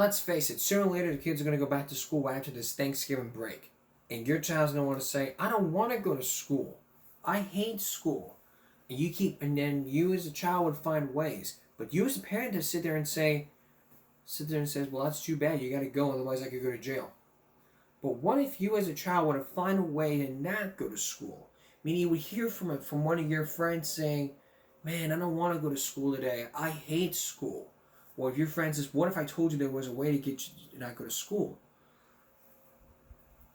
let's face it, sooner or later the kids are going to go back to school after this Thanksgiving break. And your child's going to want to say, I don't want to go to school. I hate school. And then you as a child would find ways. But you as a parent to sit there and says, well, that's too bad. You got to go, otherwise I could go to jail. But what if you as a child were to find a way to not go to school? Meaning you would hear from one of your friends saying, man, I don't want to go to school today. I hate school. Or if your friend says, what if I told you there was a way to get you to not go to school?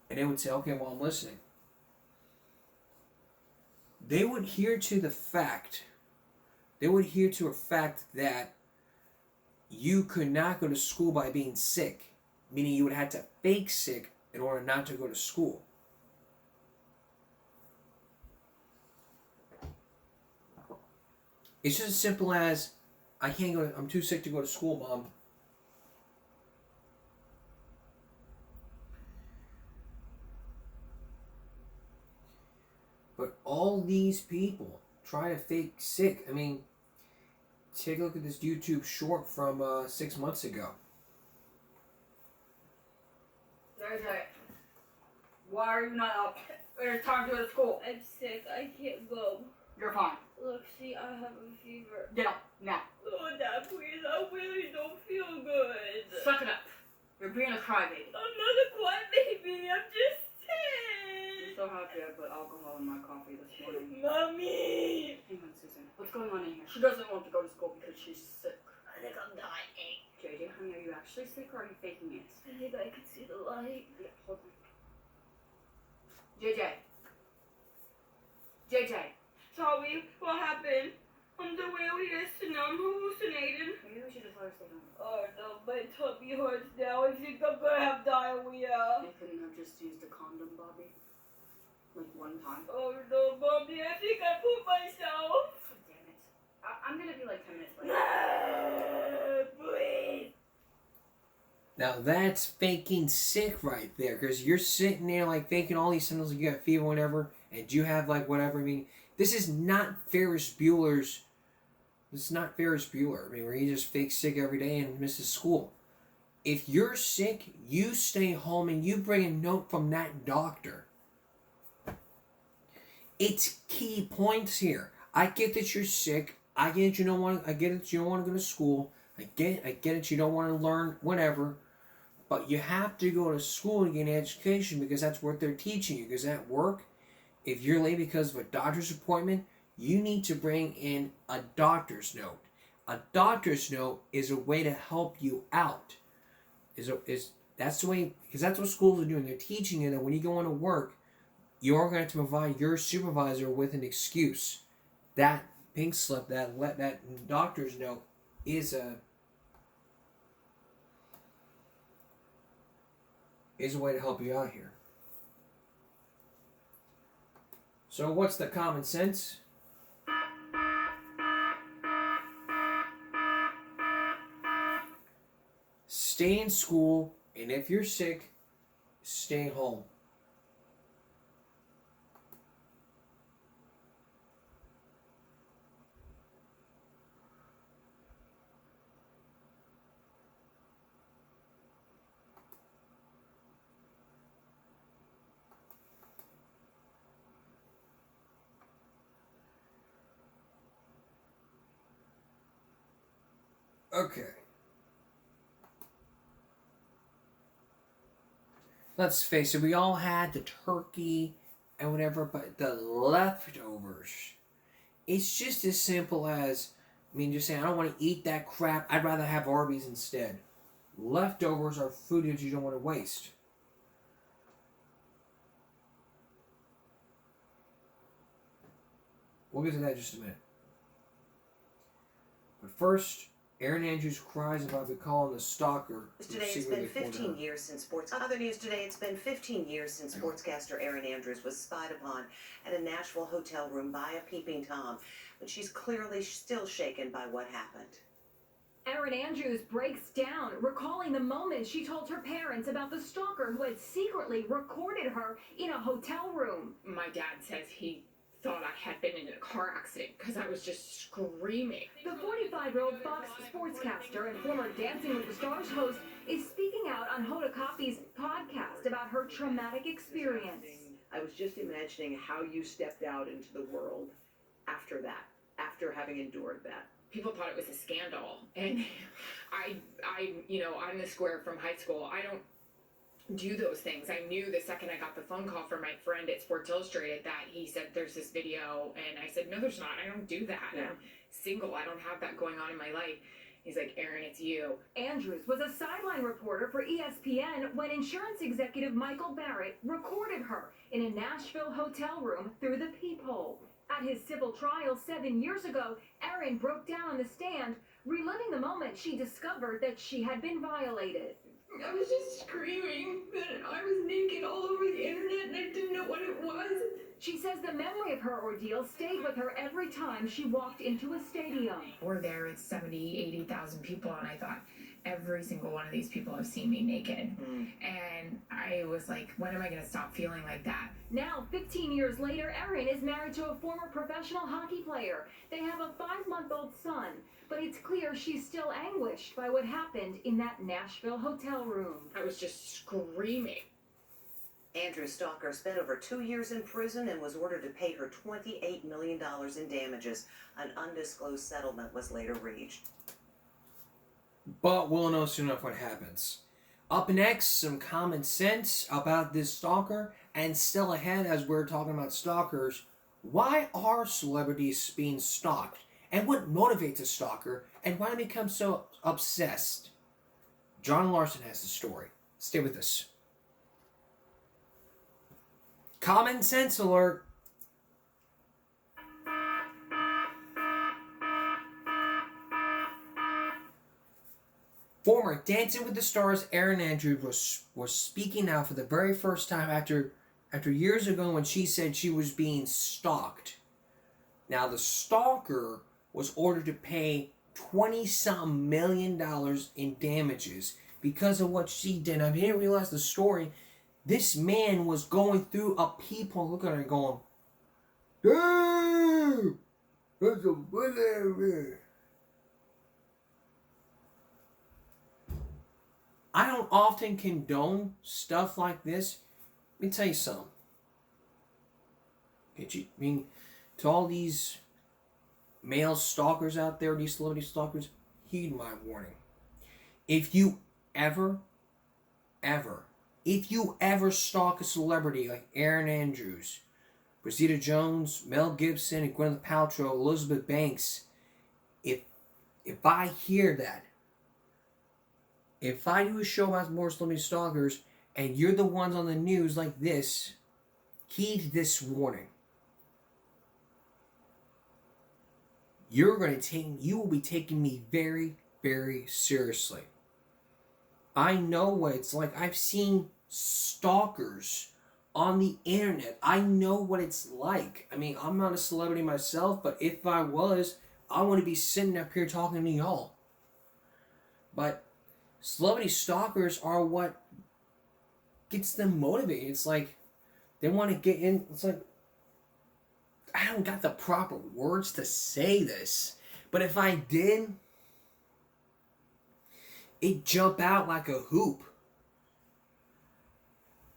And they would say, okay, well, I'm listening. They would adhere to a fact that you could not go to school by being sick. Meaning you would have to fake sick in order not to go to school. It's just as simple as, I'm too sick to go to school, Mom. But all these people try to fake sick. I mean, take a look at this YouTube short from 6 months ago. There's it. Why are you not up? It's time to go to school. I'm sick. I can't go. You're fine. Look, see, I have a fever. Get up, now. Oh, Dad, please. I really don't feel good. Suck it up. You're being a crybaby. I'm not a crybaby. I'm just I'm sick. so happy I put alcohol in my coffee this morning. Mommy. Hang on, Susan. What's going on in here? She doesn't want to go to school because she's sick. I think I'm dying. JJ, honey, are you actually sick or are you faking it? I think I can see the light. Yeah, hold on. JJ. JJ. Sorry, what happened? I'm delirious and I'm hallucinating. Maybe we should just let her stay home. Oh no, my tummy hurts now. I think I'm gonna have diarrhea. You couldn't have just used a condom, Bobby? Like one time? Oh no, Mommy, I think I put myself. Oh, damn it. I'm gonna be like 10 minutes late. Please. Now that's faking sick right there, because you're sitting there like faking all these symptoms, like you got fever, whatever, and you have like whatever. I mean, this is not Ferris Bueller's. This is not Ferris Bueller. I mean, where he just fakes sick every day and misses school. If you're sick, you stay home and you bring a note from that doctor. It's key points here. I get that you're sick. I get that you don't want. I get that you don't want to go to school. I get that you don't want to learn whatever. But you have to go to school to get an education because that's what they're teaching you. Because at work, if you're late because of a doctor's appointment, you need to bring in a doctor's note. A doctor's note is a way to help you out. That's the way, because that's what schools are doing. They're teaching you that when you go into work, you're going to have to provide your supervisor with an excuse. That pink slip, that doctor's note is a way to help you out here. So what's the common sense? Stay in school, and if you're sick, stay home. Okay. Let's face it, we all had the turkey and whatever, but the leftovers, it's just as simple as, just saying, I don't want to eat that crap, I'd rather have Arby's instead. Leftovers are food that you don't want to waste. We'll get to that in just a minute. But first, Erin Andrews cries about the call on the stalker. Today it's been 15 years since sports. Other news today, it's been 15 years since sportscaster Erin Andrews was spied upon at a Nashville hotel room by a peeping Tom. But she's clearly still shaken by what happened. Erin Andrews breaks down, recalling the moment she told her parents about the stalker who had secretly recorded her in a hotel room. My dad says he thought I had been in a car accident because I was just screaming. The 45-year-old Fox sportscaster and former Dancing with the Stars host is speaking out on Hoda Kotb's podcast about her traumatic experience. I was just imagining how you stepped out into the world after that, after having endured that. People thought it was a scandal, and I'm the square from high school. I don't do those things. I knew the second I got the phone call from my friend at Sports Illustrated that he said there's this video, and I said no, there's not. I don't do that. Yeah. I'm single. I don't have that going on in my life. He's like, Erin, it's you. Andrews was a sideline reporter for ESPN when insurance executive Michael Barrett recorded her in a Nashville hotel room through the peephole. At his civil trial 7 years ago, Erin broke down on the stand, reliving the moment she discovered that she had been violated. I was just screaming that I was naked all over the internet and I didn't know what it was. She says the memory of her ordeal stayed with her every time she walked into a stadium. We're there with 70, 80,000 people, and I thought, every single one of these people have seen me naked. And I was like, when am I going to stop feeling like that? Now, 15 years later, Erin is married to a former professional hockey player. They have a 5-month-old son, but it's clear she's still anguished by what happened in that Nashville hotel room. I was just screaming. Andrew Stalker spent over 2 years in prison and was ordered to pay her $28 million in damages. An undisclosed settlement was later reached. But we'll know soon enough what happens. Up next, some common sense about this stalker, and still ahead, as we're talking about stalkers, why are celebrities being stalked? And what motivates a stalker? And why do they become so obsessed? John Larson has the story. Stay with us. Common sense alert. Former Dancing with the Stars Erin Andrews was speaking out for the very first time after years ago when she said she was being stalked. Now the stalker was ordered to pay $20-some million in damages because of what she did. Now, if you didn't realize the story, this man was going through a peephole, looking at her going, "Damn! There's a whatever." I don't often condone stuff like this. Let me tell you something. To all these male stalkers out there, these celebrity stalkers, heed my warning. If you ever stalk a celebrity like Erin Andrews, Rosita Jones, Mel Gibson, and Gwyneth Paltrow, Elizabeth Banks, if I hear that, if I do a show about more celebrity stalkers, and you're the ones on the news like this, heed this warning. You will be taking me very, very seriously. I know what it's like. I've seen stalkers on the internet. I know what it's like. I mean, I'm not a celebrity myself, but if I was, I want to be sitting up here talking to y'all. But celebrity stalkers are what gets them motivated. It's like they want to get in. It's like, I don't got the proper words to say this, but if I did, it'd jump out like a hoop.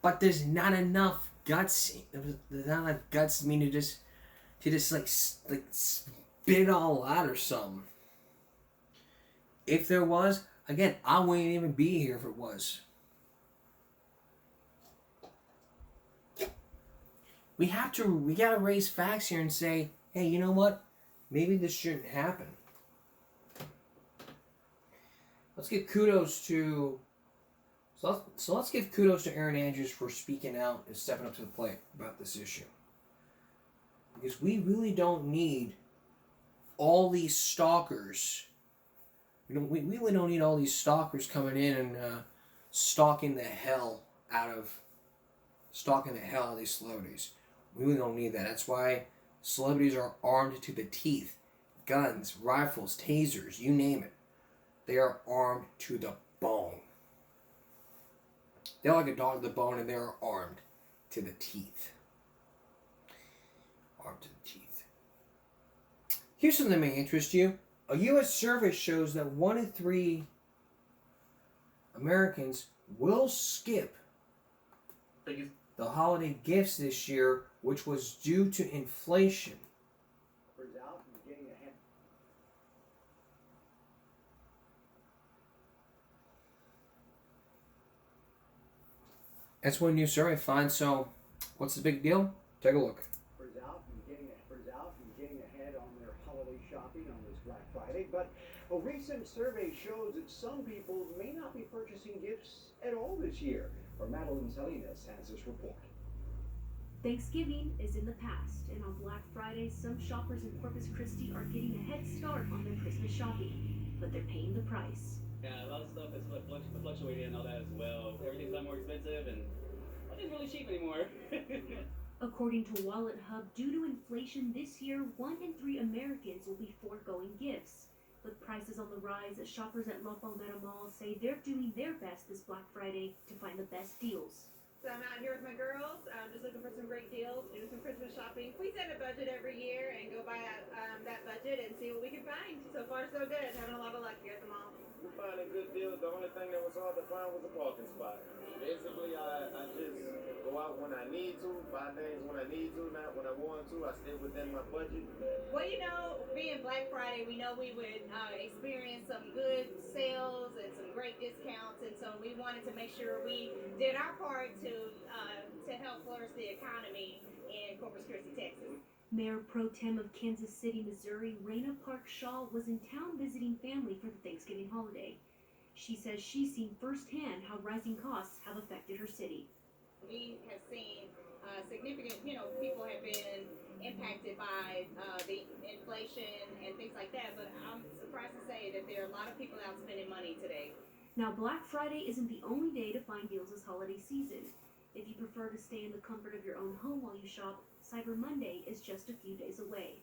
But there's not enough guts. There's not enough guts in me to just like spit it all out or something. If there was, again, I wouldn't even be here if it was. We gotta raise facts here and say, hey, you know what? Maybe this shouldn't happen. Let's give kudos to Erin Andrews for speaking out and stepping up to the plate about this issue. Because we really don't need all these stalkers. We really don't need all these stalkers coming in and stalking the hell out of these celebrities. We really don't need that. That's why celebrities are armed to the teeth. Guns, rifles, tasers, you name it. They are armed to the bone. They're like a dog to the bone, and they're armed to the teeth. armed to the teeth. Here's something that may interest you. A U.S. survey shows that 1 in 3 Americans will skip the holiday gifts this year, which was due to inflation. That's what a new survey finds. So, what's the big deal? Take a look. Out and getting ahead on their holiday shopping on this Black Friday. But a recent survey shows that some people may not be purchasing gifts at all this year. Or Madeline Salinas has this report. Thanksgiving is in the past, and on Black Friday, some shoppers in Corpus Christi are getting a head start on their Christmas shopping, but they're paying the price. Yeah, a lot of stuff is fluctuating and all that as well. Everything's a lot more expensive, and nothing's really cheap anymore. According to Wallet Hub, due to inflation this year, 1 in 3 Americans will be foregoing gifts. With prices on the rise, shoppers at La Palmetto Mall say they're doing their best this Black Friday to find the best deals. So I'm out here with my girls, just looking for some great deals, doing some Christmas shopping. We set a budget every year and go by that budget and see what we can find. So far, so good. Having a lot of luck here at the mall. We're finding good deals. The only thing that was hard to find was a parking spot. Basically, I just go out when I need to, buy things when I need to, not when I want to. I stay within my budget. Well, you know, being Black Friday, we know we would experience some good sales and some great discounts, and so we wanted to make sure we did our part to help flourish the economy in Corpus Christi, Texas. Mayor Pro Tem of Kansas City, Missouri, Raina Park Shaw, was in town visiting family for the Thanksgiving holiday. She says she's seen firsthand how rising costs have affected her city. We have seen significant, people have been impacted by the inflation and things like that, but I'm surprised to say that there are a lot of people out spending money today. Now, Black Friday isn't the only day to find deals this holiday season. If you prefer to stay in the comfort of your own home while you shop, Cyber Monday is just a few days away.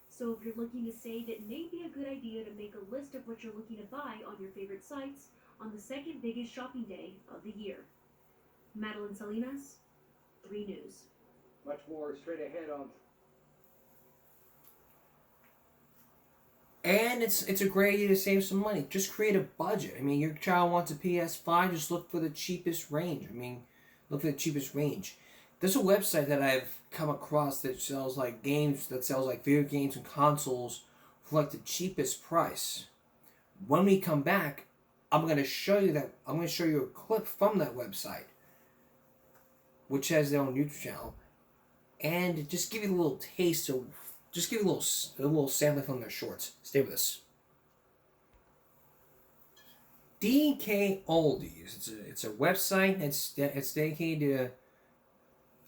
So if you're looking to save, it may be a good idea to make a list of what you're looking to buy on your favorite sites on the second biggest shopping day of the year. Madeline Salinas, 3 News. Much more straight ahead on. And it's a great idea to save some money. Just create a budget. I mean, your child wants a PS5, just look for the cheapest range. Look for the cheapest range. There's a website that I've come across that sells like games, that sells like video games and consoles for like the cheapest price. When we come back, I'm going to show you a clip from that website, which has their own YouTube channel, and just give you a little taste of, just give you a little sampling from their shorts. Stay with us. DK Oldies. It's a website that's dedicated to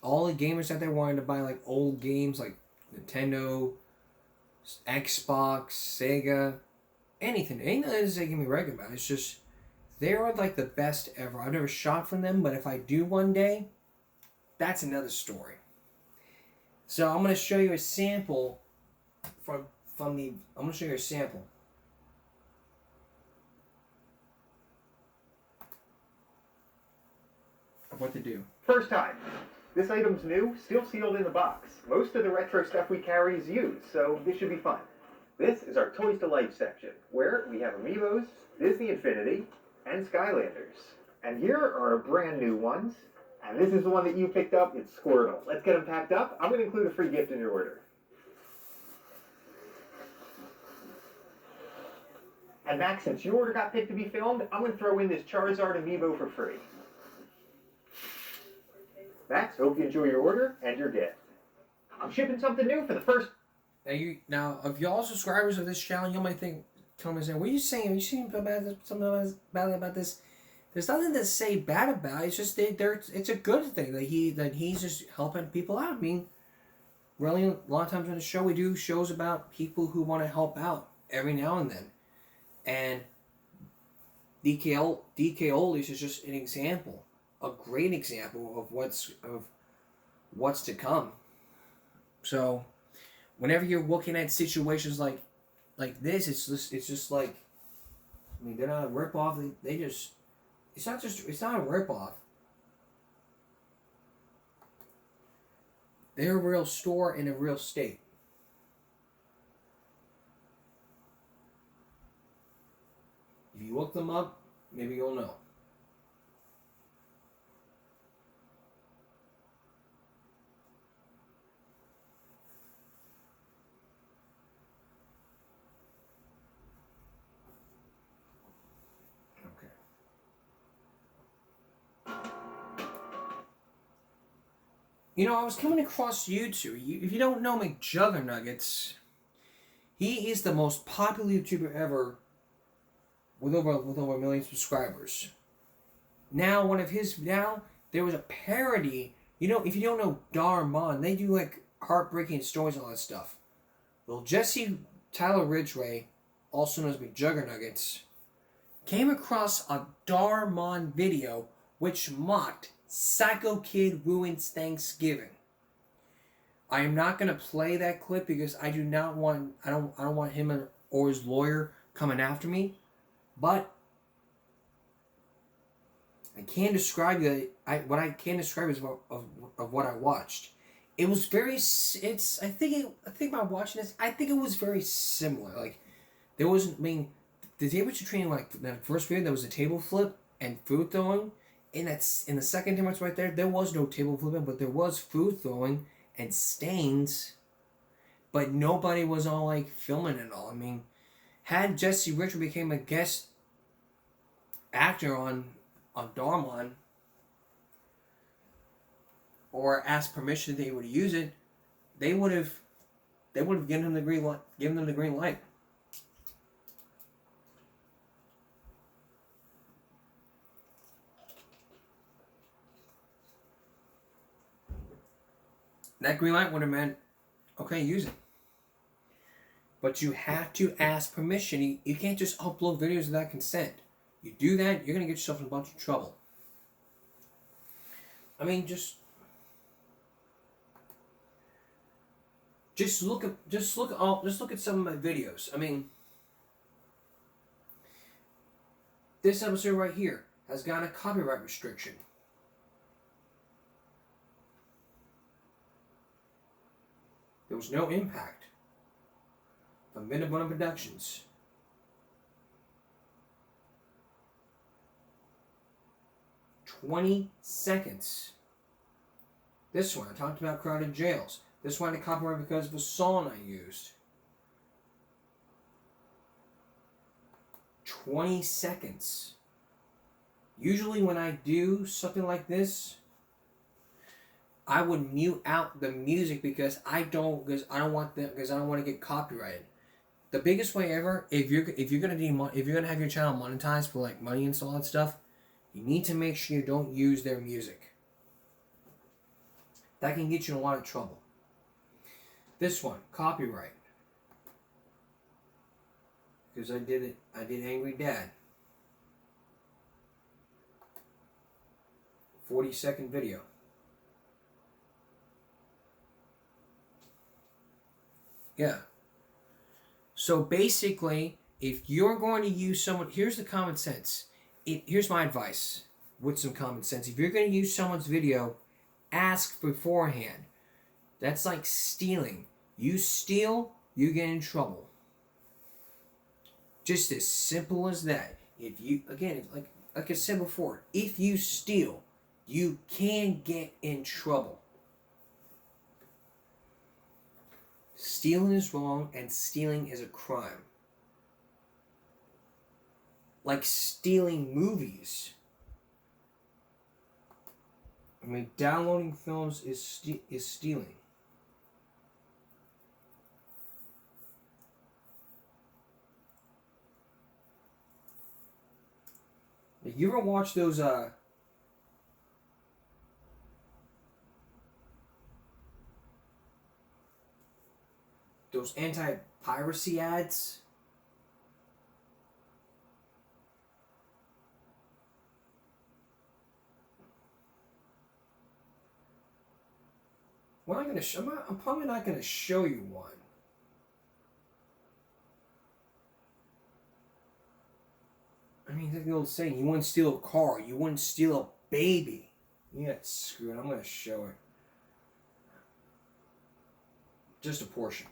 all the gamers out there wanting to buy like old games like Nintendo, Xbox, Sega, anything that they give me regular about. It's just, they are like the best ever. I've never shopped from them, but if I do one day, that's another story. So I'm going to show you a sample I'm going to show you a sample. Of what to do. First time. This item's new, still sealed in the box. Most of the retro stuff we carry is used, so this should be fun. This is our Toys to Life section, where we have Amiibos, Disney Infinity, and Skylanders. And here are our brand new ones. And this is the one that you picked up, it's Squirtle. Let's get them packed up. I'm going to include a free gift in your order. And Max, since your order got picked to be filmed, I'm going to throw in this Charizard Amiibo for free. Max, hope you enjoy your order and your gift. I'm shipping something new for the first... Now, if y'all subscribers of this channel, you might tell me, what are you saying? Are you saying something about this? There's nothing to say bad about it. It's just it's a good thing that he's just helping people out. I mean, really, a lot of times on the show, we do shows about people who want to help out every now and then. And DK Oldies is just an example. A great example of what's to come. So, whenever you're looking at situations like this, it's just like, I mean, they're not a ripoff. It's not a ripoff. They're a real store in a real state. If you look them up, maybe you'll know. You know, I was coming across YouTube. If you don't know McJuggernuggets, he is the most popular YouTuber ever with over a million subscribers. Now, there was a parody. You know, if you don't know Darmon, they do like heartbreaking stories and all that stuff. Well, Jesse Tyler Ridgway, also known as McJuggernuggets, came across a Darmon video which mocked Psycho Kid Ruins Thanksgiving. I am not gonna play that clip because I don't want him or his lawyer coming after me. But I can describe what I can describe is of what I watched. It was very. I think by watching this, I think it was very similar. Like there wasn't. I mean, the difference between like the first video, there was a table flip and food throwing. In the second difference right there was no table flipping, but there was food throwing and stains. But nobody was all like filming it all. I mean, had Jesse Richard became a guest actor on Darmon or asked permission that they would use it, they would have given him the green light. That green light would have meant, okay, use it. But you have to ask permission. You can't just upload videos without consent. You do that, you're going to get yourself in a bunch of trouble. I mean, just look at some of my videos. I mean, this episode right here has got a copyright restriction. There was no impact from Minabona Productions. "20 seconds. This one, I talked about crowded jails. This one I copyright because of a song I used. 20 seconds. Usually when I do something like this, I would mute out the music because I don't want to get copyrighted. The biggest way ever, if you're gonna have your channel monetized for like money and all that stuff, you need to make sure you don't use their music. That can get you in a lot of trouble. This one, copyright. Because I did Angry Dad. 40-second video. Yeah. So basically, if you're going to use someone, here's the common sense. Here's my advice with some common sense. If you're going to use someone's video, ask beforehand. That's like stealing. You steal, you get in trouble. Just as simple as that. If you, again, like I said before, if you steal, you can get in trouble. Stealing is wrong, and stealing is a crime. Like stealing movies. I mean, downloading films is stealing. You ever watch those anti-piracy ads? Well, I'm probably not going to show you one. I mean, that's the old saying, you wouldn't steal a car, you wouldn't steal a baby. Yeah, screw it, I'm going to show it. just a portion.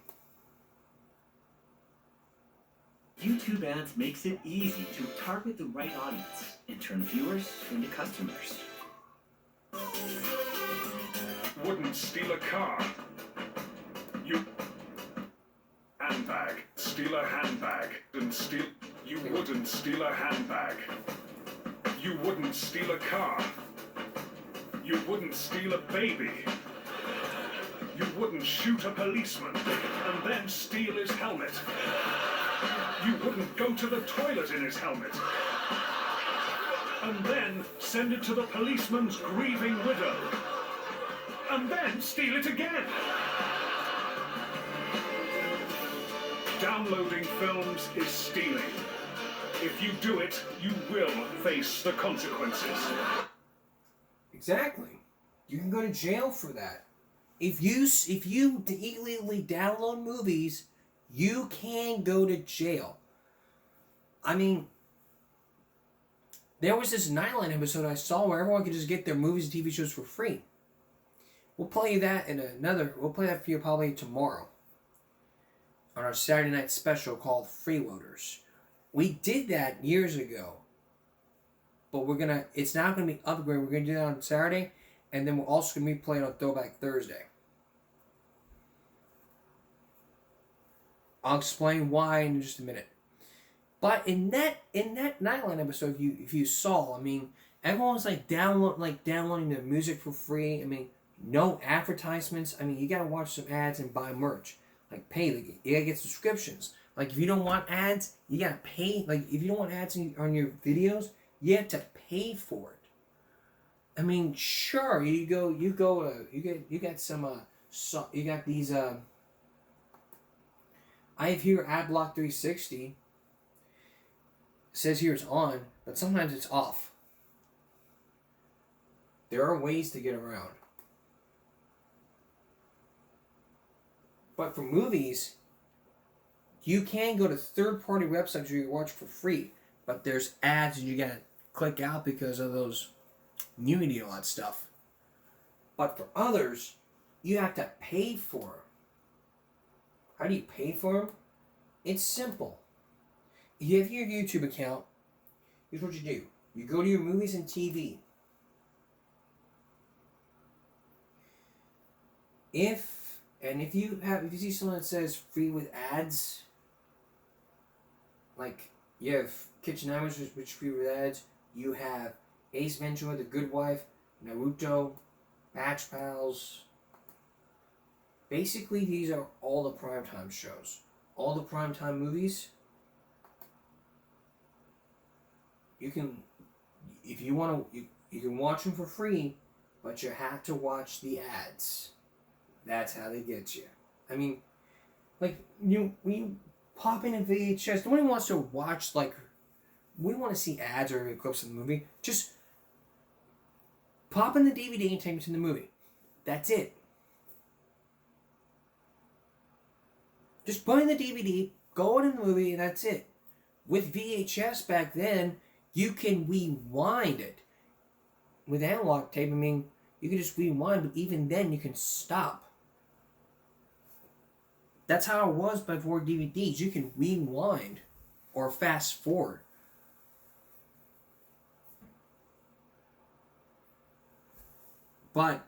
YouTube ads makes it easy to target the right audience and turn viewers into customers. Wouldn't steal a car. You handbag. Steal a handbag. And steal. You wouldn't steal a handbag. You wouldn't steal a car. You wouldn't steal a baby. You wouldn't shoot a policeman and then steal his helmet. You wouldn't go to the toilet in his helmet and then send it to the policeman's grieving widow and then steal it again. Downloading films is stealing. If you do it, you will face the consequences. Exactly. You can go to jail for that. If you illegally download movies, you can go to jail. I mean, there was this Nightline episode I saw where everyone could just get their movies and TV shows for free. We'll play that we'll play that for you probably tomorrow on our Saturday night special called Freeloaders. We did that years ago, but it's now gonna be upgraded. We're gonna do that on Saturday, and then we're also gonna be playing on Throwback Thursday. I'll explain why in just a minute. But in that Nightline episode, if you saw, I mean, everyone was downloading their music for free. I mean, no advertisements. I mean, you gotta watch some ads and buy merch. Like pay, you gotta get subscriptions. Like if you don't want ads, you gotta pay. Like if you don't want ads on your videos, you have to pay for it. I mean, sure, you got these. I have here AdBlock 360. It says here it's on, but sometimes it's off. There are ways to get around. But for movies, you can go to third-party websites where you watch for free, but there's ads and you gotta click out because of those nudity and all that stuff. But for others, you have to pay for them. How do you pay for them? It's simple. You have your YouTube account. Here's what you do. You go to your movies and TV. If you see something that says free with ads, like you have Kitchen Amateurs, which is free with ads. You have Ace Ventura, The Good Wife, Naruto, Batch Pals. Basically, these are all the primetime shows. All the primetime movies. You can, if you want to, you can watch them for free, but you have to watch the ads. That's how they get you. I mean, like, when you pop in a VHS, nobody wants to watch, we want to see ads or clips of the movie. Just pop in the DVD and take it to the movie. That's it. Just put in the DVD, go in the movie, and that's it. With VHS back then, you can rewind it. With analog tape, I mean, you can just rewind, but even then you can stop. That's how it was before DVDs. You can rewind or fast forward. But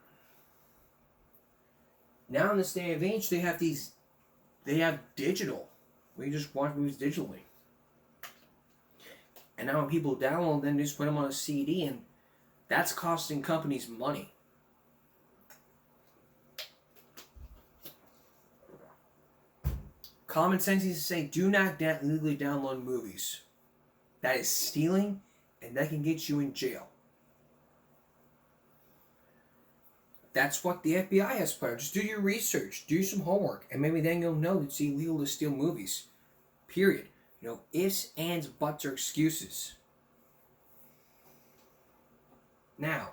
now in this day of age, they have digital, where you just watch movies digitally. And now when people download them, they just put them on a CD, and that's costing companies money. Common sense is to say, do not illegally download movies. That is stealing, and that can get you in jail. That's what the FBI has put out. Just do your research, do some homework, and maybe then you'll know it's illegal to steal movies. Period. Ifs, ands, buts are excuses. Now,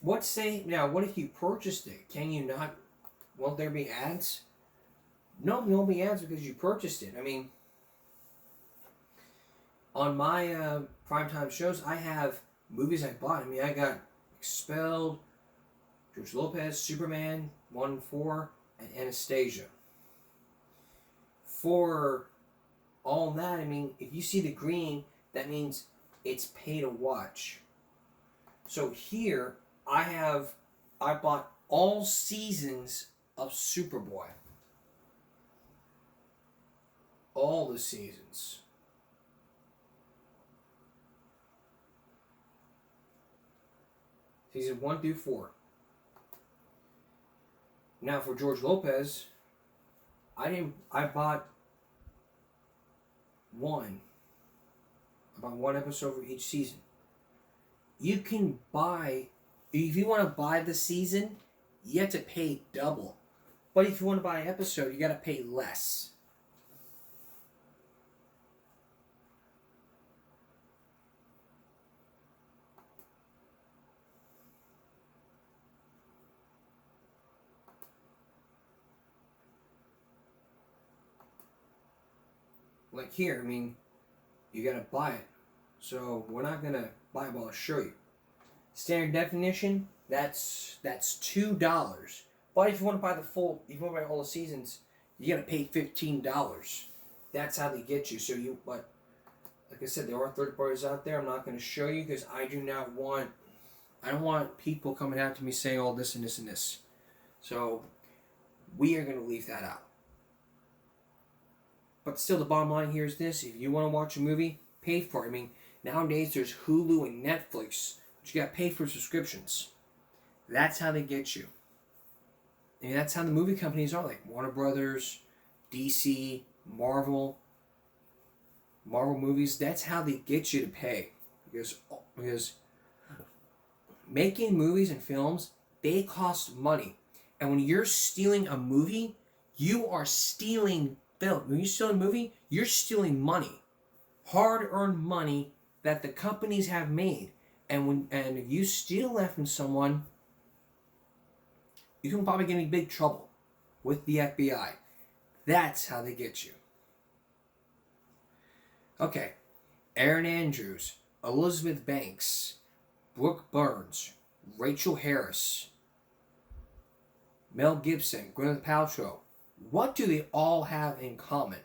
what if you purchased it? Can you not? Won't there be ads? No, there'll be ads because you purchased it. I mean, on my primetime shows, I have movies I bought. I mean, I got Expelled, George Lopez, Superman 1 and 4, and Anastasia. For all that, I mean, if you see the green, that means it's pay to watch. So here, I bought all seasons of Superboy. All the seasons. Season 1 through 4. Now for George Lopez, I bought one. About one episode for each season. You can buy, if you want to buy the season, you have to pay double. But if you want to buy an episode, you got to pay less. Like here, I mean, you gotta buy it. So we're not gonna buy it, but I'll show you. Standard definition, that's $2. But if you want to buy if you want to buy all the seasons, you gotta pay $15. That's how they get you. But like I said, there are third parties out there. I'm not gonna show you because I don't want people coming after me saying all this and this and this. So we are gonna leave that out. But still, the bottom line here is this. If you want to watch a movie, pay for it. I mean, nowadays there's Hulu and Netflix, but you got to pay for subscriptions. That's how they get you. And that's how the movie companies are, like Warner Brothers, DC, Marvel movies. That's how they get you to pay. Because making movies and films, they cost money. And when you're stealing a movie, you are stealing film. When you steal a movie, you're stealing money, hard-earned money that the companies have made. And if you steal that from someone, you can probably get in big trouble with the FBI. That's how they get you. Okay, Erin Andrews, Elizabeth Banks, Brooke Burns, Rachel Harris, Mel Gibson, Gwyneth Paltrow. What do they all have in common?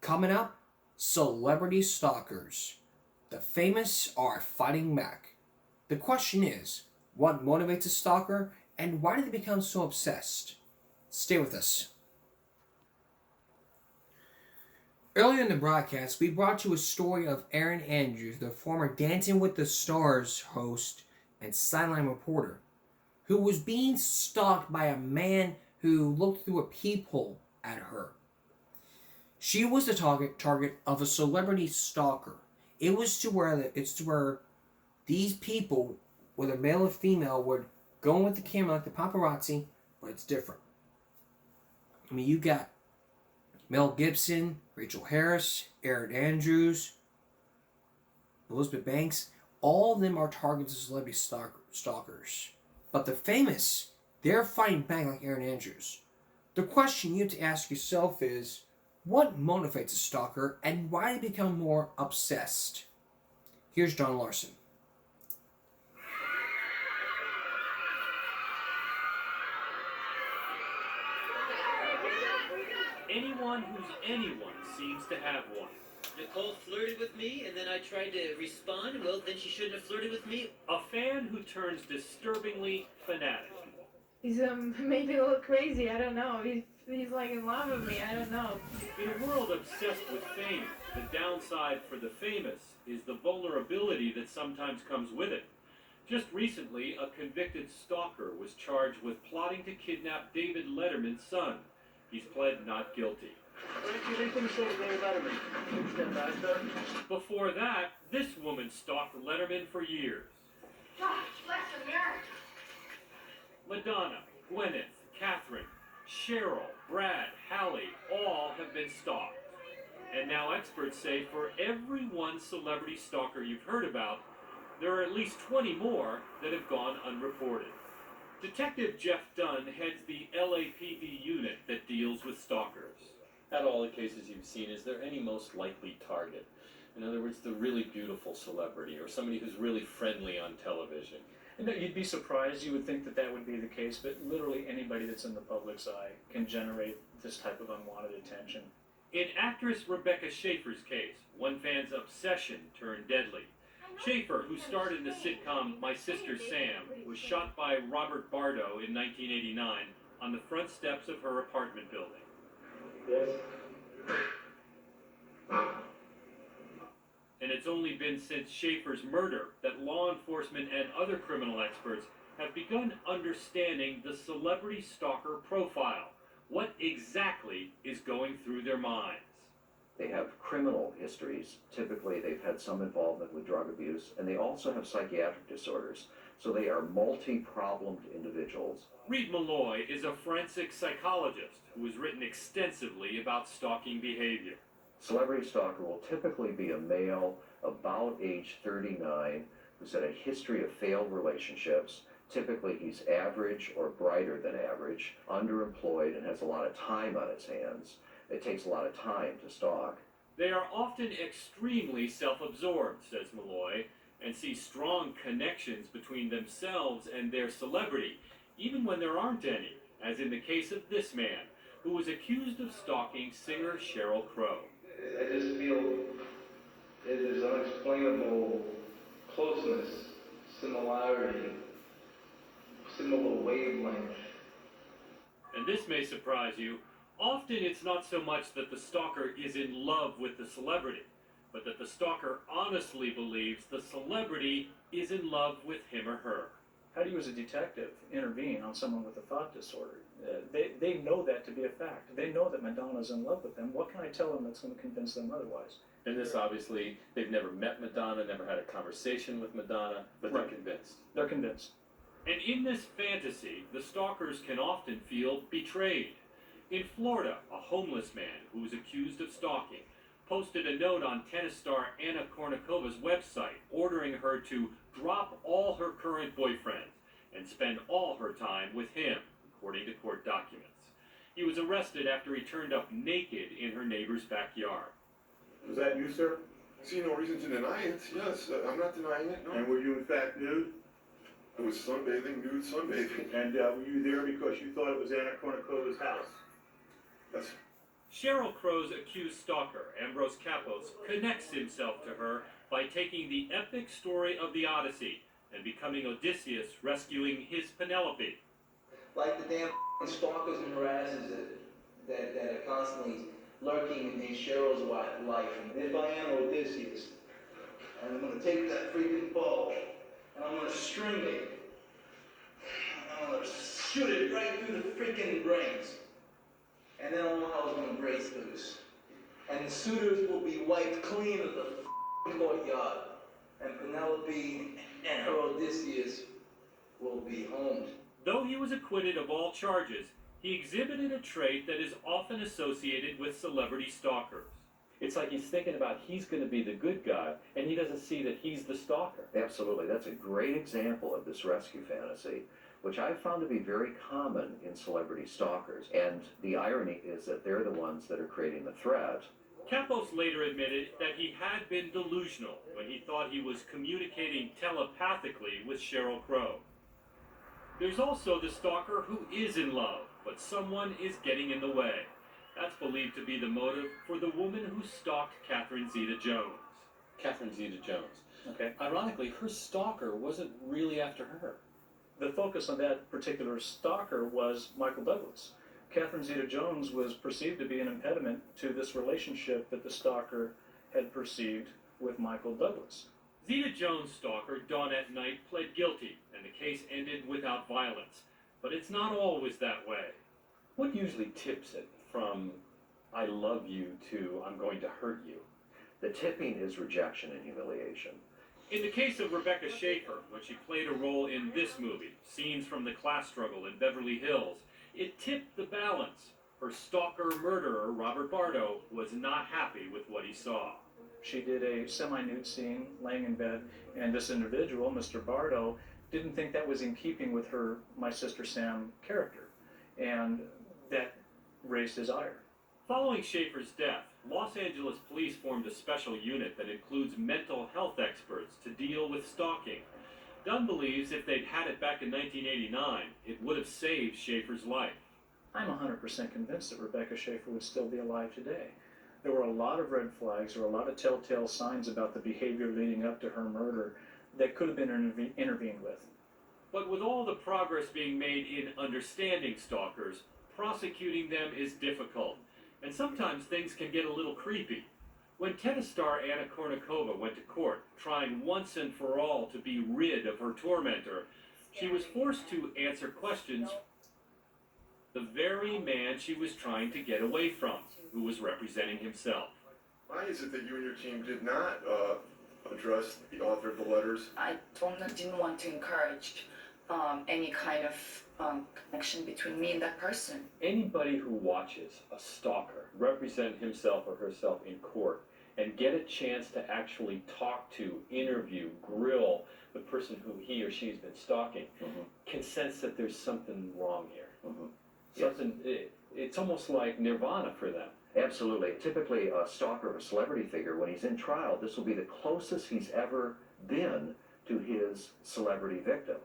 Coming up, celebrity stalkers. The famous are fighting back. The question is, what motivates a stalker and why do they become so obsessed? Stay with us. Earlier in the broadcast, we brought you a story of Erin Andrews, the former Dancing with the Stars host and sideline reporter, who was being stalked by a man who looked through a peephole at her. She was the target of a celebrity stalker. It's to where these people, whether male or female, would go in with the camera like the paparazzi, but it's different. I mean, you got Mel Gibson, Rachel Harris, Erin Andrews, Elizabeth Banks. All of them are targets of celebrity stalkers. But the famous, they're fighting back like Erin Andrews. The question you have to ask yourself is, what motivates a stalker and why do they become more obsessed? Here's John Larson. Anyone who's anyone seems to have one. Nicole flirted with me, and then I tried to respond. Well, then she shouldn't have flirted with me. A fan who turns disturbingly fanatic. He's made me look crazy. I don't know. He's like in love with me. I don't know. In a world obsessed with fame, the downside for the famous is the vulnerability that sometimes comes with it. Just recently, a convicted stalker was charged with plotting to kidnap David Letterman's son. He's pled not guilty. Before that, this woman stalked Letterman for years. Madonna, Gwyneth, Catherine, Cheryl, Brad, Hallie, all have been stalked. And now experts say for every one celebrity stalker you've heard about, there are at least 20 more that have gone unreported. Detective Jeff Dunn heads the LAPD unit that deals with stalkers. Out of all the cases you've seen, is there any most likely target? In other words, the really beautiful celebrity, or somebody who's really friendly on television. And you'd be surprised, you would think that that would be the case, but literally anybody that's in the public's eye can generate this type of unwanted attention. In actress Rebecca Schaeffer's case, one fan's obsession turned deadly. Schaeffer, who starred in the sitcom My Sister Sam, was shot by Robert Bardo in 1989 on the front steps of her apartment building. Yes. And it's only been since Schaeffer's murder that law enforcement and other criminal experts have begun understanding the celebrity stalker profile. What exactly is going through their minds? They have criminal histories. Typically, they've had some involvement with drug abuse, and they also have psychiatric disorders. So they are multi-problemed individuals. Reed Malloy is a forensic psychologist who has written extensively about stalking behavior. Celebrity stalker will typically be a male about age 39 who's had a history of failed relationships. Typically, he's average or brighter than average, underemployed, and has a lot of time on his hands. It takes a lot of time to stalk. They are often extremely self-absorbed, says Malloy, and see strong connections between themselves and their celebrity, even when there aren't any, as in the case of this man, who was accused of stalking singer Sheryl Crow. I just feel it is unexplainable closeness, similarity, similar wavelength. And this may surprise you. Often it's not so much that the stalker is in love with the celebrity, but that the stalker honestly believes the celebrity is in love with him or her. How do you, as a detective, intervene on someone with a thought disorder? They know that to be a fact. They know that Madonna's in love with them. What can I tell them that's going to convince them otherwise? And this obviously, they've never met Madonna, never had a conversation with Madonna, but they're convinced. They're convinced. And in this fantasy, the stalkers can often feel betrayed. In Florida, a homeless man who was accused of stalking posted a note on tennis star Anna Kournikovas' website ordering her to drop all her current boyfriends and spend all her time with him, according to court documents. He was arrested after he turned up naked in her neighbor's backyard. Was that you, sir? I see no reason to deny it. Yes, I'm not denying it, no. And were you in fact nude? I was sunbathing, nude sunbathing. And were you there because you thought it was Anna Kournikovas' house? Yes. Sheryl Crow's accused stalker, Ambrose Kapos, connects himself to her by taking the epic story of the Odyssey and becoming Odysseus rescuing his Penelope. Like the damn stalkers and harassers that are constantly lurking in Cheryl's life. And if I am Odysseus, and I'm going to take that freaking bow, and I'm going to string it, and I'm going to shoot it right through the freaking brains. And then all hell's going to break loose. And the suitors will be wiped clean of the courtyard. And Penelope and her Odysseus will be homed. Though he was acquitted of all charges, he exhibited a trait that is often associated with celebrity stalkers. It's like he's thinking about he's going to be the good guy, and he doesn't see that he's the stalker. Absolutely. That's a great example of this rescue fantasy, which I've found to be very common in celebrity stalkers. And the irony is that they're the ones that are creating the threat. Kapos later admitted that he had been delusional when he thought he was communicating telepathically with Sheryl Crow. There's also the stalker who is in love, but someone is getting in the way. That's believed to be the motive for the woman who stalked Catherine Zeta-Jones. Catherine Zeta-Jones. Okay. Ironically, her stalker wasn't really after her. The focus on that particular stalker was Michael Douglas. Catherine Zeta-Jones was perceived to be an impediment to this relationship that the stalker had perceived with Michael Douglas. Zeta-Jones' stalker, Dawnette Knight, pled guilty, and the case ended without violence. But it's not always that way. What usually tips it from I love you to I'm going to hurt you? The tipping is rejection and humiliation. In the case of Rebecca Schaeffer, when she played a role in this movie, Scenes from the Class Struggle in Beverly Hills, it tipped the balance. Her stalker-murderer, Robert Bardo, was not happy with what he saw. She did a semi-nude scene laying in bed, and this individual, Mr. Bardo, didn't think that was in keeping with her My Sister Sam character, and that raised his ire. Following Schaeffer's death, Los Angeles police formed a special unit that includes mental health experts to deal with stalking. Dunn believes if they'd had it back in 1989, it would have saved Schaefer's life. I'm 100% convinced that Rebecca Schaefer would still be alive today. There were a lot of red flags, there were a lot of telltale signs about the behavior leading up to her murder that could have been intervened with. But with all the progress being made in understanding stalkers, prosecuting them is difficult, and sometimes things can get a little creepy. When tennis star Anna Kournikova went to court, trying once and for all to be rid of her tormentor, she was forced to answer questions the very man she was trying to get away from, who was representing himself. Why is it that you and your team did not address the author of the letters? I didn't want to encourage any kind of connection between me and that person. Anybody who watches a stalker represent himself or herself in court and get a chance to actually talk to, interview, grill the person who he or she's been stalking can sense that there's something wrong here. Something, it's almost like nirvana for them. Absolutely. Typically, a stalker of a celebrity figure, when he's in trial, this will be the closest he's ever been to his celebrity victim.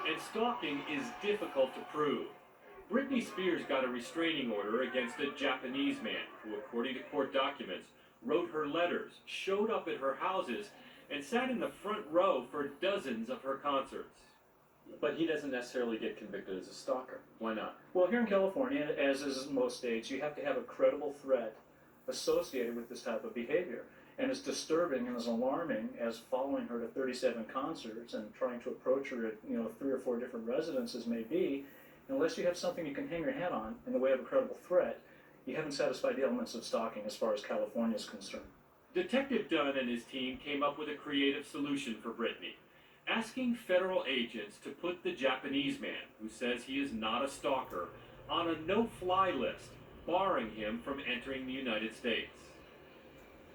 And stalking is difficult to prove. Britney Spears got a restraining order against a Japanese man who, according to court documents, wrote her letters, showed up at her houses, and sat in the front row for dozens of her concerts. But he doesn't necessarily get convicted as a stalker. Why not? Well, here in California, as is in most states, you have to have a credible threat associated with this type of behavior. And as disturbing and as alarming as following her to 37 concerts and trying to approach her at 3 or 4 different residences may be, unless you have something you can hang your hat on in the way of a credible threat, you haven't satisfied the elements of stalking as far as California is concerned. Detective Dunn and his team came up with a creative solution for Britney, asking federal agents to put the Japanese man, who says he is not a stalker, on a no-fly list, barring him from entering the United States.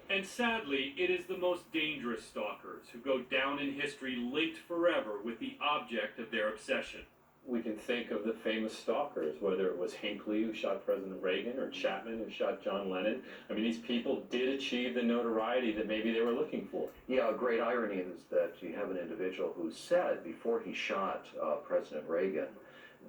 And sadly, it is the most dangerous stalkers who go down in history linked forever with the object of their obsession. We can think of the famous stalkers, whether it was Hinckley who shot President Reagan or Chapman who shot John Lennon. I mean, these people did achieve the notoriety that maybe they were looking for. Yeah, a great irony is that you have an individual who said before he shot President Reagan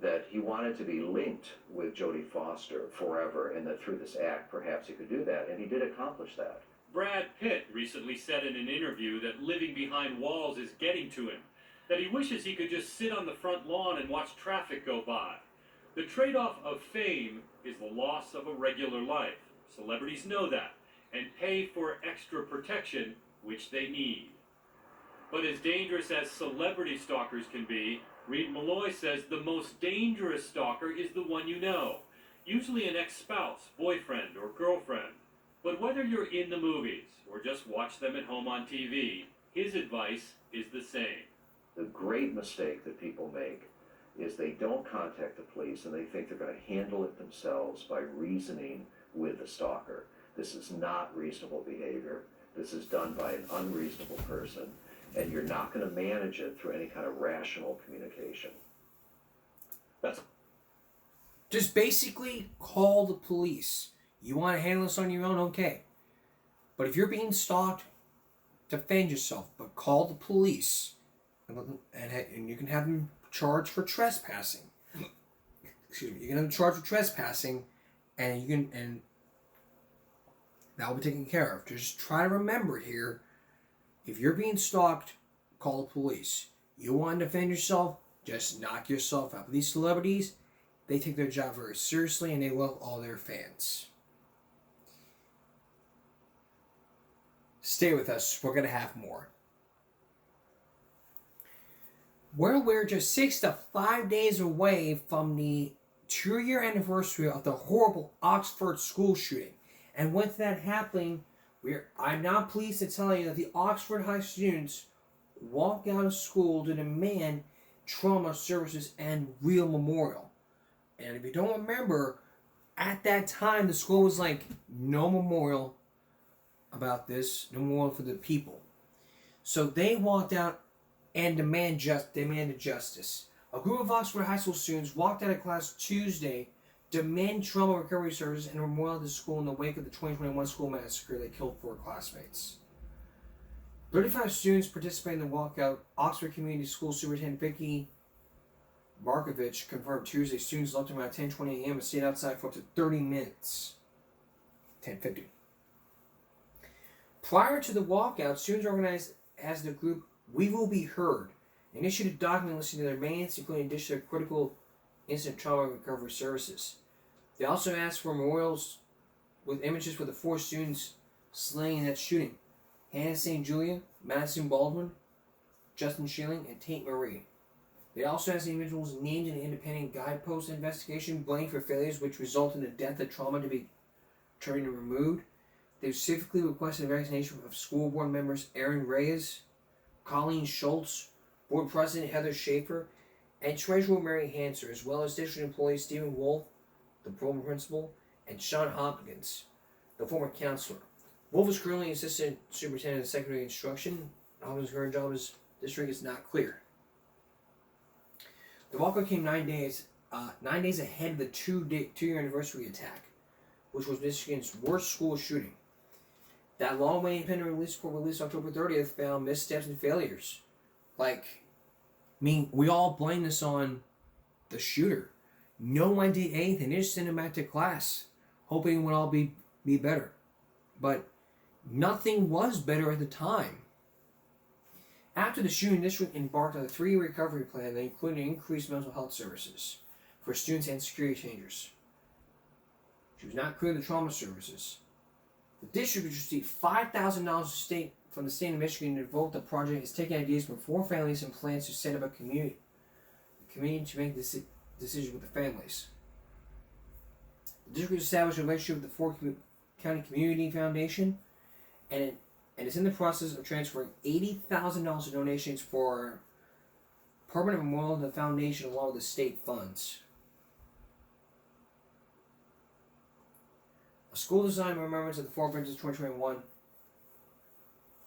that he wanted to be linked with Jodie Foster forever, and that through this act perhaps he could do that, and he did accomplish that. Brad Pitt recently said in an interview that living behind walls is getting to him, that he wishes he could just sit on the front lawn and watch traffic go by. The trade-off of fame is the loss of a regular life. Celebrities know that, and pay for extra protection, which they need. But as dangerous as celebrity stalkers can be, Reed Malloy says the most dangerous stalker is the one you know, usually an ex-spouse, boyfriend, or girlfriend. But whether you're in the movies or just watch them at home on TV, his advice is the same. The great mistake that people make is they don't contact the police and they think they're going to handle it themselves by reasoning with the stalker. This is not reasonable behavior. This is done by an unreasonable person, and you're not going to manage it through any kind of rational communication. That's just basically call the police. You want to handle this on your own, okay. But if you're being stalked, defend yourself, but call the police. And you can have them charged for trespassing. Excuse me. You can have them charged for trespassing, and that will be taken care of. Just try to remember here: if you're being stalked, call the police. You want to defend yourself, just knock yourself out. But these celebrities, they take their job very seriously, and they love all their fans. Stay with us. We're gonna have more. Well, we're just 6 to 5 days away from the 2-year anniversary of the horrible Oxford school shooting. And with that happening, I'm now pleased to tell you that the Oxford High students walked out of school to demand trauma services and real memorial. And if you don't remember, at that time, the school was like, no memorial about this, no memorial for the people. So they walked out and demanded justice. A group of Oxford High School students walked out of class Tuesday demand trauma recovery services and memorial the school in the wake of the 2021 school massacre that killed 4 classmates. 35 students participated in the walkout. Oxford Community School Superintendent Vicky Markovich confirmed Tuesday students left around 10:20 a.m. and stayed outside for up to 30 minutes. 10:50. Prior to the walkout, students organized as the group We Will Be Heard and issued a document listing their demands, including addition of critical incident trauma recovery services. They also asked for memorials with images for the 4 students slain in that shooting: Hannah St. Julia, Madison Baldwin, Justin Schilling, and Tate Marie. They also asked the individuals named in the independent guidepost investigation blamed for failures which resulted in the death of trauma to be determined and removed. They specifically requested a vaccination of school board members Aaron Reyes, Colleen Schultz, board president Heather Schaefer, and treasurer Mary Hanser, as well as district employees Stephen Wolf, the program principal, and Sean Hopkins, the former counselor. Wolf is currently assistant superintendent of secondary instruction. Hopkins' current job as district is not clear. The walkout came 9 days ahead of the two-year anniversary attack, which was Michigan's worst school shooting. That long-awaited independent release report released October 30th found missteps and failures. We all blame this on the shooter. No one did anything. They just sent him back to class, hoping it would all be better. But nothing was better at the time. After the shooting, the district embarked on a 3-year recovery plan that included increased mental health services for students and security changers. She was not clear of the trauma services. The district received $5,000 from the state of Michigan to devote the project is taking ideas from 4 families and plans to set up a community to make decisions with the families. The district established a relationship with the Fort County Community Foundation, and is in the process of transferring $80,000 of donations for permanent memorial to the foundation along with the state funds. A school design remembrance of the 4 Bridges 2021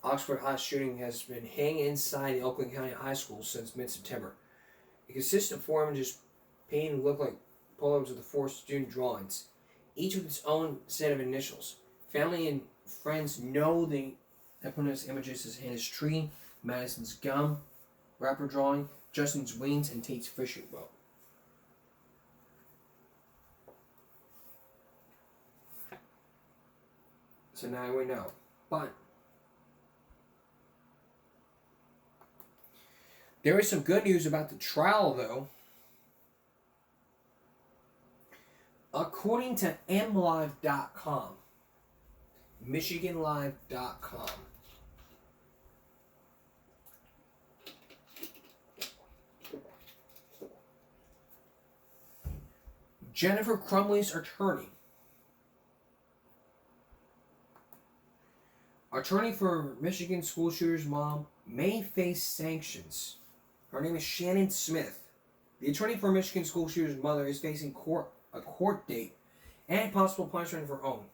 Oxford High shooting has been hanging inside the Oakland County High School since mid-September. It consists of 4 images painted to look like poems of the 4 student drawings, each with its own set of initials. Family and friends know that put those images is Hannah's tree, Madison's gum, wrapper drawing, Justin's wings, and Tate's fishing boat. So now we know. But there is some good news about the trial, though. According to MLive.com, MichiganLive.com, Jennifer Crumley's attorney for Michigan school shooter's mom, may face sanctions. Her name is Shannon Smith. The attorney for Michigan school shooter's mother is facing a court date and possible punishment of her own.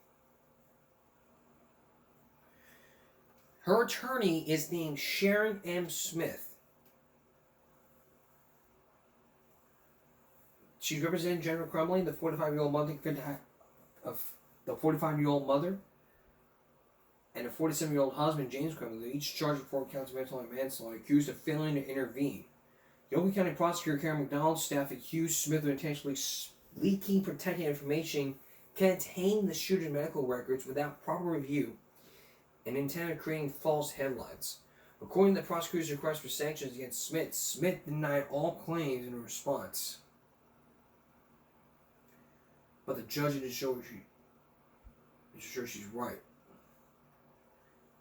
Her attorney is named Sharon M. Smith. She's representing Jennifer Crumley, the 45-year-old mother, and a 47-year-old husband, James Crumley, each charged with 4 counts of manslaughter, accused of failing to intervene. The Oakland County prosecutor, Karen McDonald's staff, accused Smith of intentionally leaking protected information containing the shooter's medical records without proper review and intended creating false headlines. According to the prosecutor's request for sanctions against Smith, Smith denied all claims in response. But the judge is sure she's right.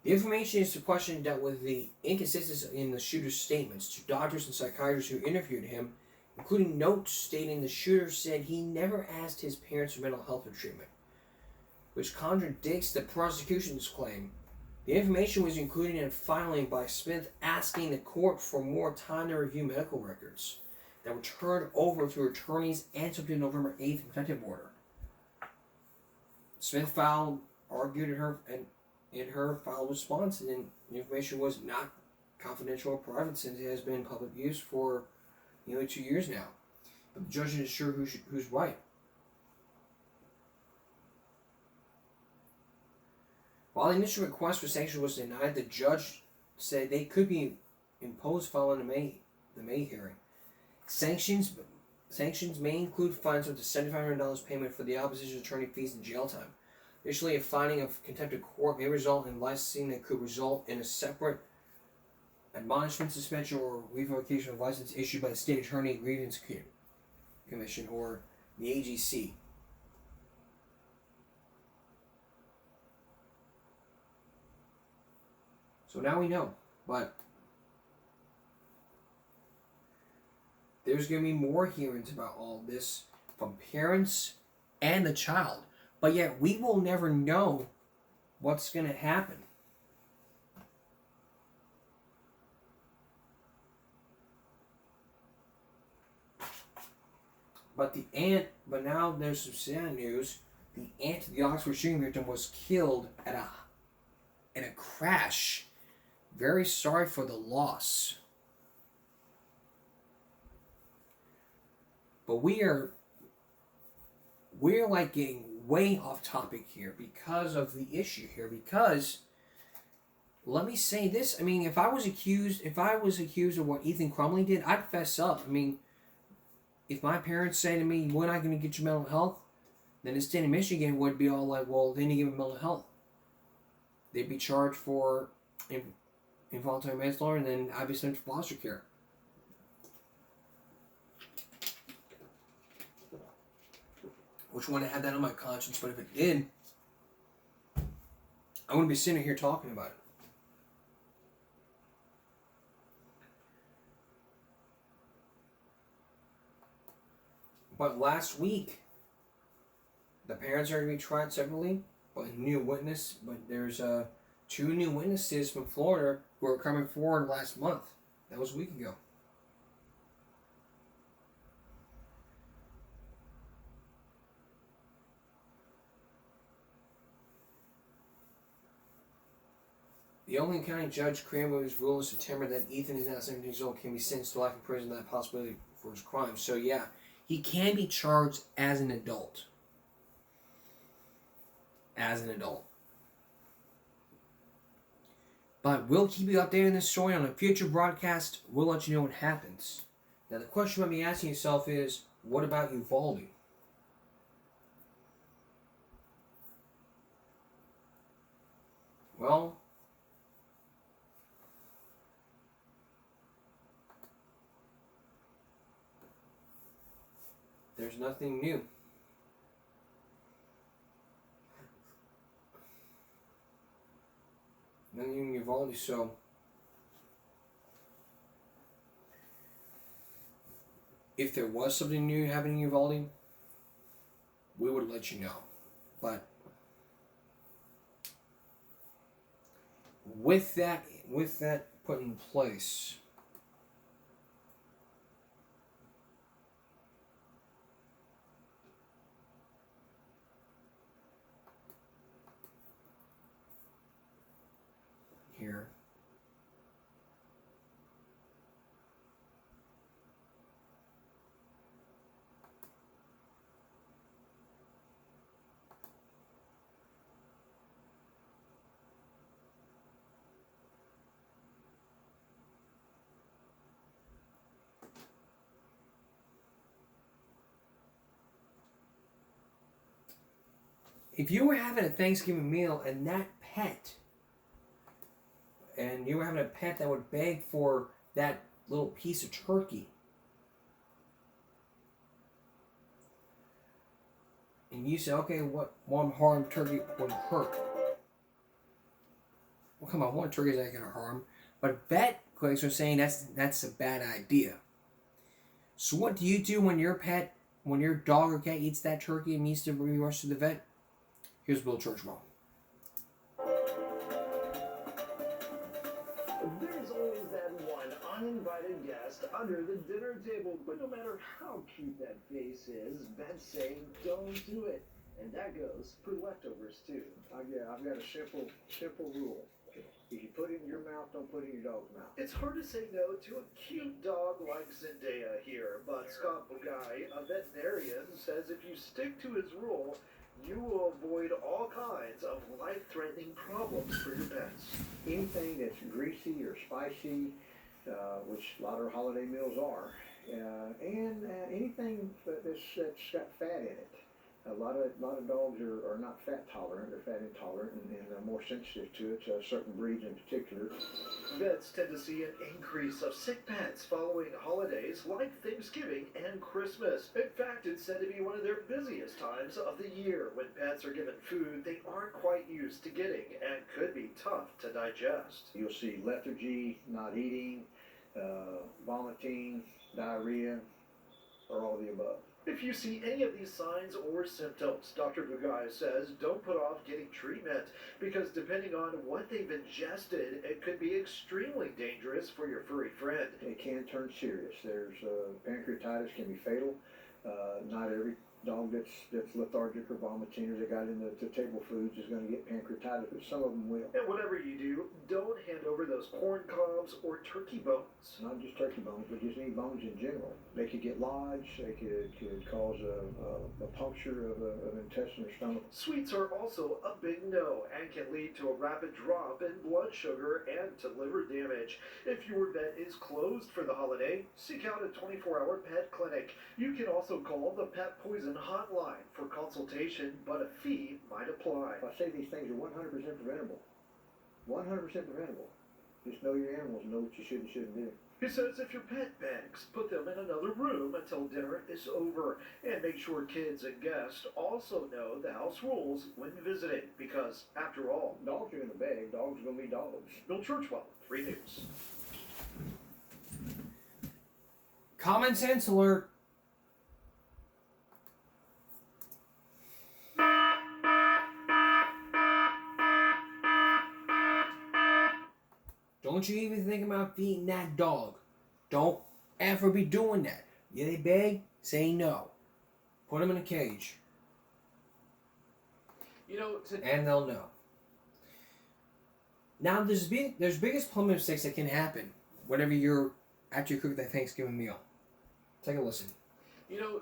The information is to question dealt with the inconsistencies in the shooter's statements to doctors and psychiatrists who interviewed him, including notes stating the shooter said he never asked his parents for mental health treatment, which contradicts the prosecution's claim. The information was included in a filing by Smith asking the court for more time to review medical records that were turned over to her attorneys and subject to November 8th protective order. Smith argued in her filed response, and the information was not confidential or private since it has been in public use for nearly 2 years now. But the judge is sure who's right. While the initial request for sanctions was denied, the judge said they could be imposed following the May hearing. Sanctions may include fines up to $7,500 payment for the opposition attorney fees and jail time. Additionally, a finding of contempt of court may result in licensing that could result in a separate admonishment, suspension, or revocation of license issued by the State Attorney Grievance Commission, or the AGC. So now we know, but there's going to be more hearings about all this from parents and the child. But yet we will never know what's going to happen. But now there's some sad news. The aunt of the Oxford shooting victim was killed in a crash. Very sorry for the loss. But we're like getting way off topic here because of the issue here. Because let me say this. I mean, if I was accused of what Ethan Crumley did, I'd fess up. I mean, if my parents say to me, "We're not going to get you mental health," then the state of Michigan would be all like, "Well, they didn't give him mental health." They'd be charged for involuntary manslaughter, and then I'd be sent to foster care. Which wouldn't have that on my conscience, but if it did, I wouldn't be sitting here talking about it. But last week, the parents are going to be tried separately, but there's 2 new witnesses from Florida who are coming forward last month. That was a week ago. The Olean County Judge Cranberry's ruled in September that Ethan is now 17 years old, can be sentenced to life in prison without possibility for his crime. So yeah, he can be charged as an adult. But we'll keep you updated on this story on a future broadcast. We'll let you know what happens. Now the question you might be asking yourself is, what about Uvalde? Well, there's nothing new. Nothing new in Uvalde, so if there was something new happening in Uvalde, we would let you know. But with that put in place, here. If you were having a Thanksgiving meal and you were having a pet that would beg for that little piece of turkey, and you say, okay, what one harm turkey would hurt? Well, come on, one turkey is not going to harm. But vet clinics are saying that's a bad idea. So what do you do when your dog or cat eats that turkey and needs to be rushed to the vet? Here's Bill Churchwell. There's always that one uninvited guest under the dinner table, but no matter how cute that face is, vets say don't do it. And that goes for leftovers too. I've got a simple rule. If you put it in your mouth, don't put it in your dog's mouth. It's hard to say no to a cute dog like Zendaya here, but Scott Bugai, a veterinarian, says if you stick to his rule, you will avoid all kinds of life-threatening problems for your pets. Anything that's greasy or spicy, which a lot of our holiday meals are, and anything that's got fat in it. A lot of dogs are not fat tolerant, they're fat intolerant, and they're more sensitive to it, certain breeds in particular. Vets tend to see an increase of sick pets following holidays like Thanksgiving and Christmas. In fact, it's said to be one of their busiest times of the year when pets are given food they aren't quite used to getting and could be tough to digest. You'll see lethargy, not eating, vomiting, diarrhea, or all the above. If you see any of these signs or symptoms, Dr. Bugaya says don't put off getting treatment because depending on what they've ingested, it could be extremely dangerous for your furry friend. It can turn serious. There's pancreatitis can be fatal. Not every dog that's lethargic or vomiting or that got into table foods is going to get pancreatitis, but some of them will. And whatever you do, don't hand over those corn cobs or turkey bones. Not just turkey bones, but just any bones in general. They could get lodged, they could cause a puncture of an intestine or stomach. Sweets are also a big no and can lead to a rapid drop in blood sugar and to liver damage. If your vet is closed for the holiday, seek out a 24-hour pet clinic. You can also call the Pet Poison hotline for consultation, but a fee might apply. I say these things are 100% preventable. 100% preventable. Just know your animals, know what you should and shouldn't do. He says if your pet begs, put them in another room until dinner is over. And make sure kids and guests also know the house rules when visiting, because, after all, dogs are going to beg, dogs are going to be dogs. Bill Churchwell, 3 News. Common sense alert. Don't you even think about feeding that dog. Don't ever be doing that. Yeah, they beg, say no. Put them in a cage. And they'll know. Now, there's biggest plumbing mistakes that can happen whenever you're after you cook that Thanksgiving meal. Take a listen.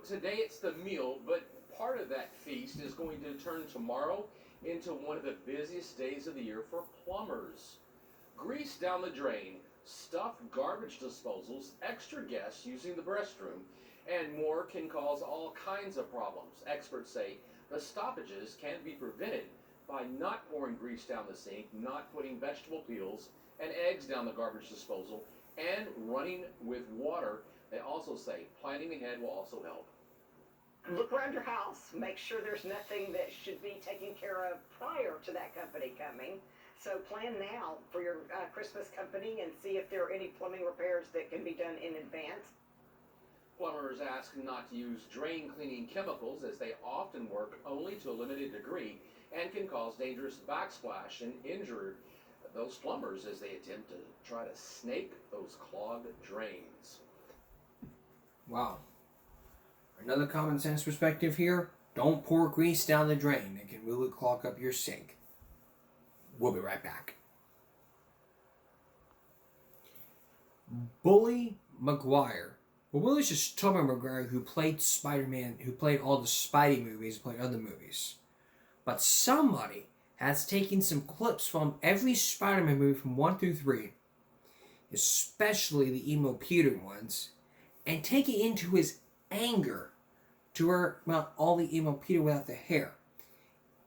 Today it's the meal, but part of that feast is going to turn tomorrow into one of the busiest days of the year for plumbers. Grease down the drain, stuffed garbage disposals, extra guests using the restroom, and more can cause all kinds of problems. Experts say the stoppages can be prevented by not pouring grease down the sink, not putting vegetable peels and eggs down the garbage disposal, and running with water. They also say planning ahead will also help. Look around your house, make sure there's nothing that should be taken care of prior to that company coming. So plan now for your Christmas company and see if there are any plumbing repairs that can be done in advance. Plumbers ask not to use drain cleaning chemicals as they often work only to a limited degree and can cause dangerous backsplash and injure those plumbers as they attempt to try to snake those clogged drains. Wow. Another common sense perspective here. Don't pour grease down the drain. It can really clog up your sink. We'll be right back. Bully Maguire. Well, Willie's just Tobey Maguire, who played Spider-Man, who played all the Spidey movies, played other movies. But somebody has taken some clips from every Spider-Man movie from 1 through 3, especially the emo Peter ones, and take it into his anger about all the emo Peter without the hair.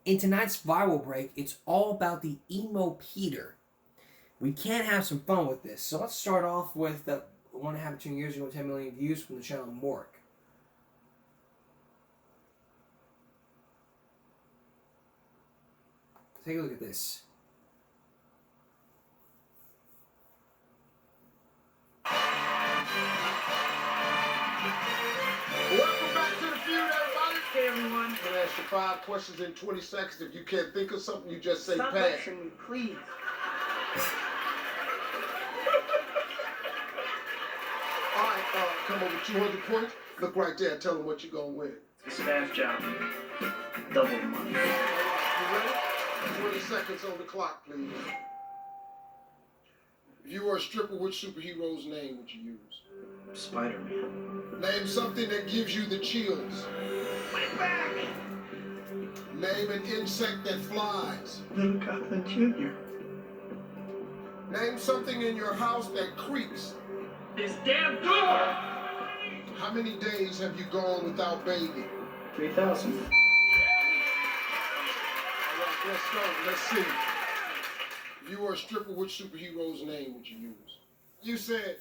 In tonight's viral break, it's all about the emo Peter. We can have some fun with this. So let's start off with the one that happened 2 years ago, 10 million views from the channel Mork. Take a look at this. Welcome back to the feud, everybody. Hey, everyone. I'm going to ask you 5 questions in 20 seconds. If you can't think of something, you just say Stop pass. lecturing me, please. All right, come over 200 points. Look right there. Tell them what you're going to win. Staff job. Double money. You ready? 20 seconds on the clock, please. If you were a stripper, which superhero's name would you use? Spider-Man. Name something that gives you the chills. My back. Name an insect that flies. Little Goblin Jr. Name something in your house that creaks. This damn door! How many days have you gone without bathing? 3,000. All right, let's start. Let's see. If you were a stripper, which superhero's name would you use? You said.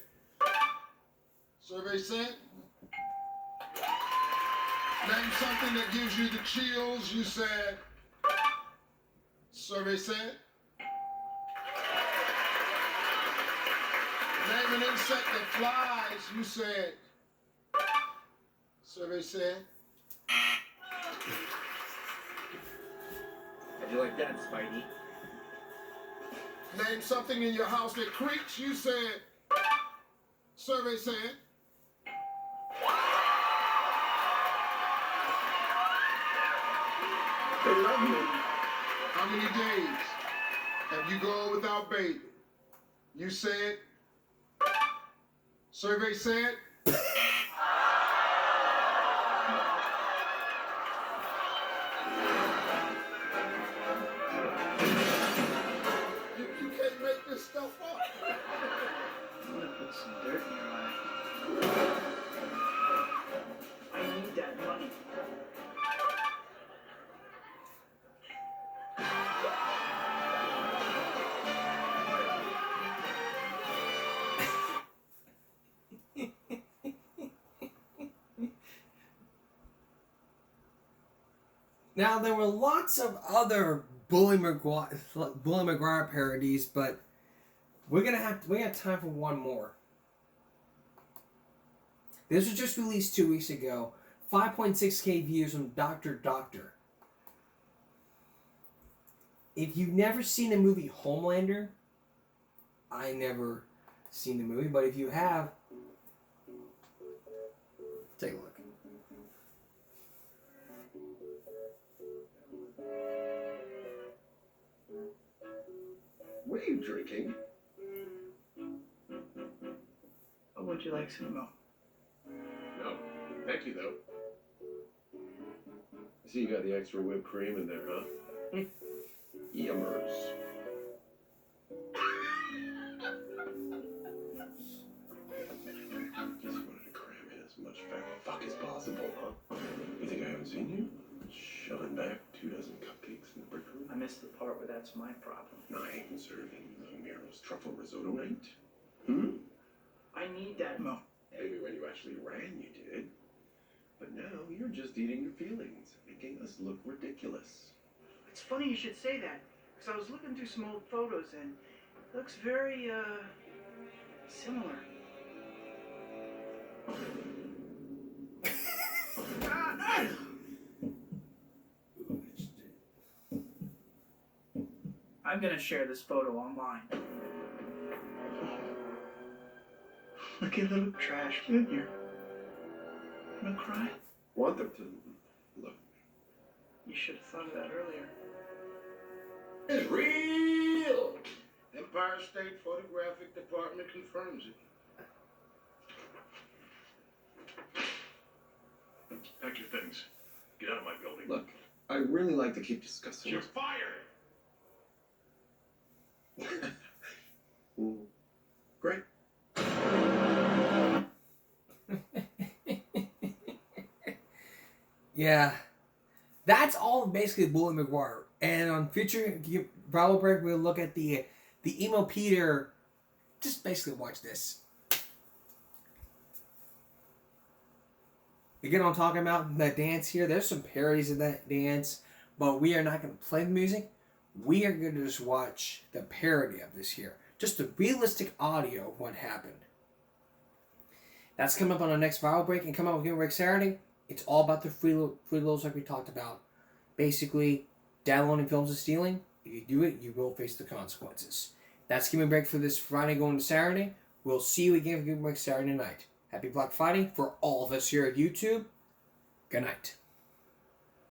Survey said. Name something that gives you the chills. You said. Survey said. Name an insect that flies. You said. Survey said. How'd you like that, Spidey? Name something in your house that creaks. You said. Survey said. They love you. How many days have you gone without bathing? You said. Survey said. You can't make this stuff up. I'm gonna put some dirt in your eye. I need that money. Now there were lots of other Bully Maguire parodies, but we got time for one more. This was just released 2 weeks ago. 5.6K views on Dr. Doctor. If you've never seen the movie Homelander, I never seen the movie, but if you have, take a look. What are you drinking? Or would you like some milk? No. Thank you, though. I see you got the extra whipped cream in there, huh? Yummers. Guess you wanted to cram in as much fat fuck as possible, huh? You think I haven't seen you? Shoving back 24 cupcakes in the brick room? I missed the part where that's my problem. 9 servings of Miro's truffle risotto night? Hmm? I need that milk. Maybe when you actually ran, you did. But now you're just eating your feelings, making us look ridiculous. It's funny you should say that, because I was looking through some old photos and it looks very, similar. I'm gonna share this photo online. Look at little Trash Junior. Gonna cry? Want them to look. You should have thought of that earlier. It's real. Empire State Photographic Department confirms it. Pack your things. Get out of my building. Look, I really like to keep discussing You're this. fired! Great. Yeah, that's all basically Bully Maguire. And on future Bravo Break, we'll look at the Emo Peter. Just basically watch this. You get what I'm talking about? That dance here. There's some parodies of that dance, but we are not going to play the music. We are going to just watch the parody of this here. Just the realistic audio of what happened. That's coming up on our next Viral Break, and coming up with Game Break Saturday. It's all about the freeloads like we talked about. Basically, downloading films and stealing. If you do it, you will face the consequences. That's Game Break for this Friday going to Saturday. We'll see you again for Game Break Saturday night. Happy Black Friday for all of us here at YouTube. Good night.